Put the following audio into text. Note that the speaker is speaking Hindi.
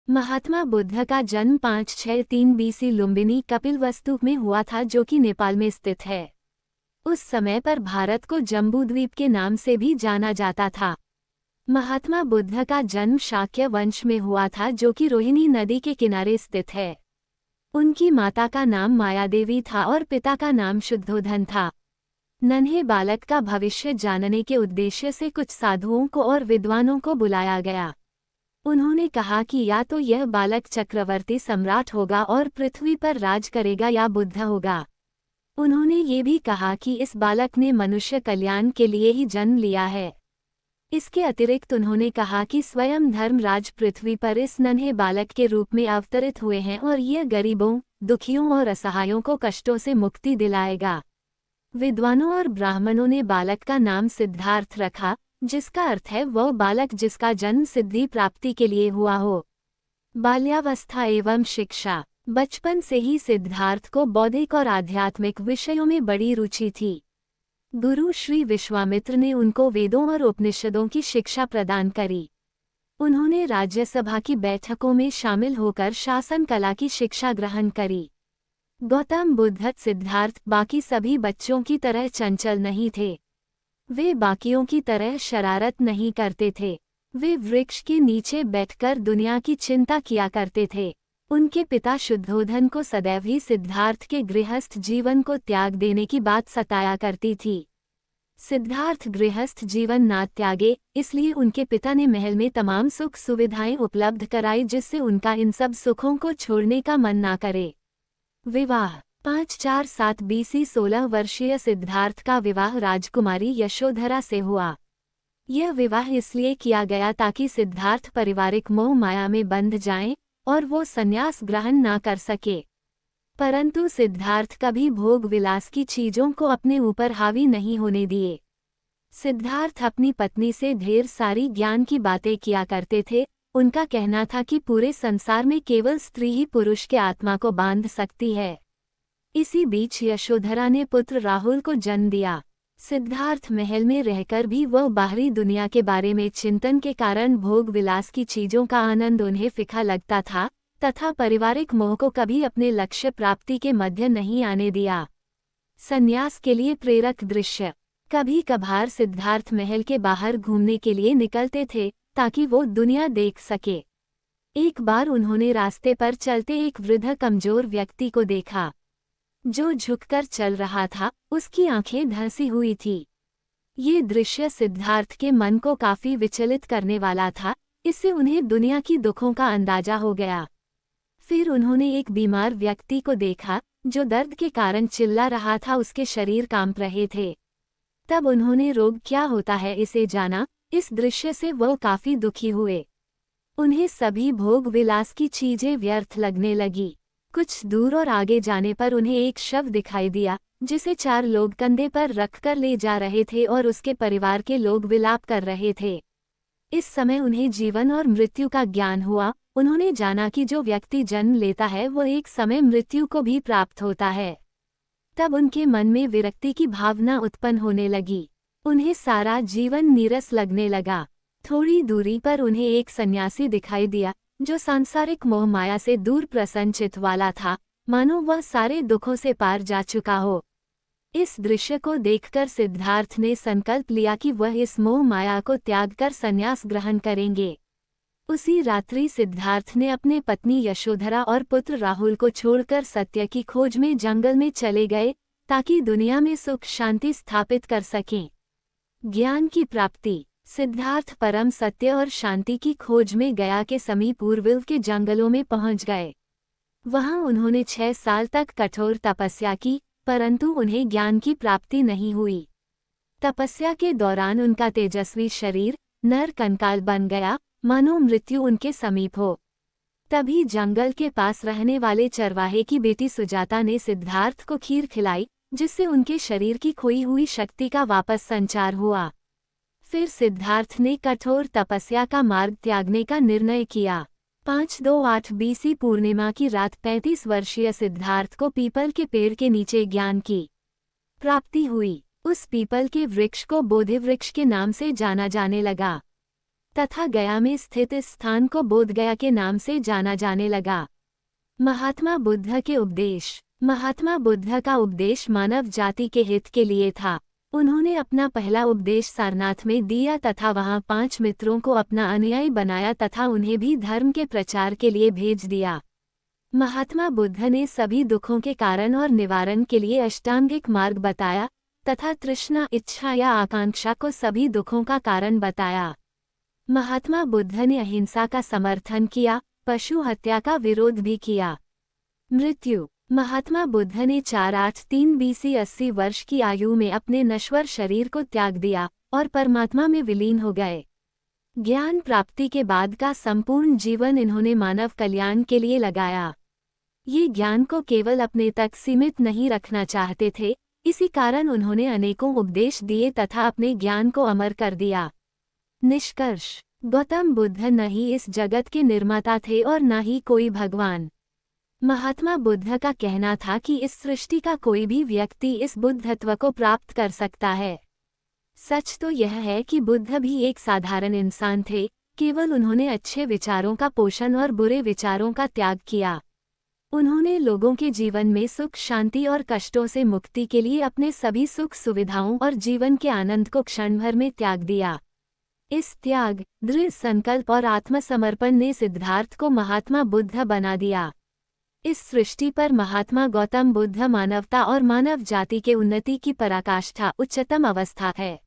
महात्मा बुद्ध का जन्म 563 बीसी लुम्बिनी कपिलवस्तु में हुआ था, जो कि नेपाल में स्थित है। उस समय पर भारत को जम्बूद्वीप के नाम से भी जाना जाता था। महात्मा बुद्ध का जन्म शाक्य वंश में हुआ था, जो कि रोहिणी नदी के किनारे स्थित है। उनकी माता का नाम मायादेवी था और पिता का नाम शुद्धोधन था। नन्हे बालक का भविष्य जानने के उद्देश्य से कुछ साधुओं को और विद्वानों को बुलाया गया। उन्होंने कहा कि या तो यह बालक चक्रवर्ती सम्राट होगा और पृथ्वी पर राज करेगा, या बुद्ध होगा। उन्होंने ये भी कहा कि इस बालक ने मनुष्य कल्याण के लिए ही जन्म लिया है। इसके अतिरिक्त उन्होंने कहा कि स्वयं धर्मराज पृथ्वी पर इस नन्हे बालक के रूप में अवतरित हुए हैं और यह गरीबों, दुखियों और असहायों को कष्टों से मुक्ति दिलाएगा। विद्वानों और ब्राह्मणों ने बालक का नाम सिद्धार्थ रखा, जिसका अर्थ है वह बालक जिसका जन्म सिद्धि प्राप्ति के लिए हुआ हो। बाल्यावस्था एवं शिक्षा। बचपन से ही सिद्धार्थ को बौद्धिक और आध्यात्मिक विषयों में बड़ी रुचि थी। गुरु श्री विश्वामित्र ने उनको वेदों और उपनिषदों की शिक्षा प्रदान करी। उन्होंने राज्यसभा की बैठकों में शामिल होकर शासन कला की शिक्षा ग्रहण करी। गौतम बुद्ध सिद्धार्थ बाकी सभी बच्चों की तरह चंचल नहीं थे। वे बाकियों की तरह शरारत नहीं करते थे। वे वृक्ष के नीचे बैठकर दुनिया की चिंता किया करते थे। उनके पिता शुद्धोधन को सदैव ही सिद्धार्थ के गृहस्थ जीवन को त्याग देने की बात सताया करती थी। सिद्धार्थ गृहस्थ जीवन ना त्यागे, इसलिए उनके पिता ने महल में तमाम सुख सुविधाएं उपलब्ध कराई, जिससे उनका इन सब सुखों को छोड़ने का मन ना करे। विवाह। 547 बीसी 16 वर्षीय सिद्धार्थ का विवाह राजकुमारी यशोधरा से हुआ। यह विवाह इसलिए किया गया ताकि सिद्धार्थ पारिवारिक मोह माया में बंध जाएं और वो संन्यास ग्रहण ना कर सके। परंतु सिद्धार्थ कभी भोग विलास की चीजों को अपने ऊपर हावी नहीं होने दिए। सिद्धार्थ अपनी पत्नी से ढेर सारी ज्ञान की बातें किया करते थे। उनका कहना था कि पूरे संसार में केवल स्त्री ही पुरुष के आत्मा को बांध सकती है। इसी बीच यशोधरा ने पुत्र राहुल को जन्म दिया। सिद्धार्थ महल में रहकर भी वह बाहरी दुनिया के बारे में चिंतन के कारण भोग विलास की चीजों का आनंद उन्हें फीका लगता था, तथा पारिवारिक मोह को कभी अपने लक्ष्य प्राप्ति के मध्य नहीं आने दिया। संन्यास के लिए प्रेरक दृश्य। कभी कभार सिद्धार्थ महल के बाहर घूमने के लिए निकलते थे ताकि वो दुनिया देख सके। एक बार उन्होंने रास्ते पर चलते एक वृद्ध कमजोर व्यक्ति को देखा, जो झुककर चल रहा था। उसकी आंखें धंसी हुई थी। ये दृश्य सिद्धार्थ के मन को काफी विचलित करने वाला था। इससे उन्हें दुनिया की दुखों का अंदाजा हो गया। फिर उन्होंने एक बीमार व्यक्ति को देखा, जो दर्द के कारण चिल्ला रहा था। उसके शरीर कांप रहे थे। तब उन्होंने रोग क्या होता है इसे जाना। इस दृश्य से वह काफी दुखी हुए। उन्हें सभी भोग विलास की चीजें व्यर्थ लगने लगी। कुछ दूर और आगे जाने पर उन्हें एक शव दिखाई दिया, जिसे 4 लोग कंधे पर रखकर ले जा रहे थे और उसके परिवार के लोग विलाप कर रहे थे। इस समय उन्हें जीवन और मृत्यु का ज्ञान हुआ। उन्होंने जाना कि जो व्यक्ति जन्म लेता है वो एक समय मृत्यु को भी प्राप्त होता है। तब उनके मन में विरक्ति की भावना उत्पन्न होने लगी। उन्हें सारा जीवन नीरस लगने लगा। थोड़ी दूरी पर उन्हें एक सन्यासी दिखाई दिया, जो सांसारिक मोह माया से दूर प्रसन्नचित्त वाला था, मानो वह सारे दुखों से पार जा चुका हो। इस दृश्य को देखकर सिद्धार्थ ने संकल्प लिया कि वह इस मोह माया को त्याग कर संन्यास ग्रहण करेंगे। उसी रात्रि सिद्धार्थ ने अपने पत्नी यशोधरा और पुत्र राहुल को छोड़कर सत्य की खोज में जंगल में चले गए, ताकि दुनिया में सुख शांति स्थापित कर सकें। ज्ञान की प्राप्ति। सिद्धार्थ परम सत्य और शांति की खोज में गया के समीप उर्विल के जंगलों में पहुंच गए। वहां उन्होंने 6 साल तक कठोर तपस्या की, परंतु उन्हें ज्ञान की प्राप्ति नहीं हुई। तपस्या के दौरान उनका तेजस्वी शरीर नर कंकाल बन गया, मानो मृत्यु उनके समीप हो। तभी जंगल के पास रहने वाले चरवाहे की बेटी सुजाता ने सिद्धार्थ को खीर खिलाई, जिससे उनके शरीर की खोई हुई शक्ति का वापस संचार हुआ। फिर सिद्धार्थ ने कठोर तपस्या का मार्ग त्यागने का निर्णय किया। 528 बीसी पूर्णिमा की रात 35 वर्षीय सिद्धार्थ को पीपल के पेड़ के नीचे ज्ञान की प्राप्ति हुई। उस पीपल के वृक्ष को बोधि वृक्ष के नाम से जाना जाने लगा। तथा गया में स्थित इस स्थान को बोधगया के नाम से जाना जाने लगा। महात्मा बुद्ध के उपदेश। महात्मा बुद्ध का उपदेश मानव जाति के हित के लिए था। उन्होंने अपना पहला उपदेश सारनाथ में दिया तथा वहां 5 मित्रों को अपना अनुयायी बनाया तथा उन्हें भी धर्म के प्रचार के लिए भेज दिया। महात्मा बुद्ध ने सभी दुखों के कारण और निवारण के लिए अष्टांगिक मार्ग बताया तथा तृष्णा, इच्छा या आकांक्षा को सभी दुखों का कारण बताया। महात्मा बुद्ध ने अहिंसा का समर्थन किया, पशु हत्या का विरोध भी किया। मृत्यु। महात्मा बुद्ध ने 483 BC 80 वर्ष की आयु में अपने नश्वर शरीर को त्याग दिया और परमात्मा में विलीन हो गए। ज्ञान प्राप्ति के बाद का संपूर्ण जीवन इन्होंने मानव कल्याण के लिए लगाया। ये ज्ञान को केवल अपने तक सीमित नहीं रखना चाहते थे, इसी कारण उन्होंने अनेकों उपदेश दिए तथा अपने ज्ञान को अमर कर दिया। निष्कर्ष। गौतम बुद्ध न ही इस जगत के निर्माता थे और न ही कोई भगवान। महात्मा बुद्ध का कहना था कि इस सृष्टि का कोई भी व्यक्ति इस बुद्धत्व को प्राप्त कर सकता है। सच तो यह है कि बुद्ध भी एक साधारण इंसान थे, केवल उन्होंने अच्छे विचारों का पोषण और बुरे विचारों का त्याग किया। उन्होंने लोगों के जीवन में सुख, शांति और कष्टों से मुक्ति के लिए अपने सभी सुख सुविधाओं और जीवन के आनंद को क्षण भर में त्याग दिया। इस त्याग, दृढ़ संकल्प और आत्मसमर्पण ने सिद्धार्थ को महात्मा बुद्ध बना दिया। इस सृष्टि पर महात्मा गौतम बुद्ध मानवता और मानव जाति के उन्नति की पराकाष्ठा, उच्चतम अवस्था है।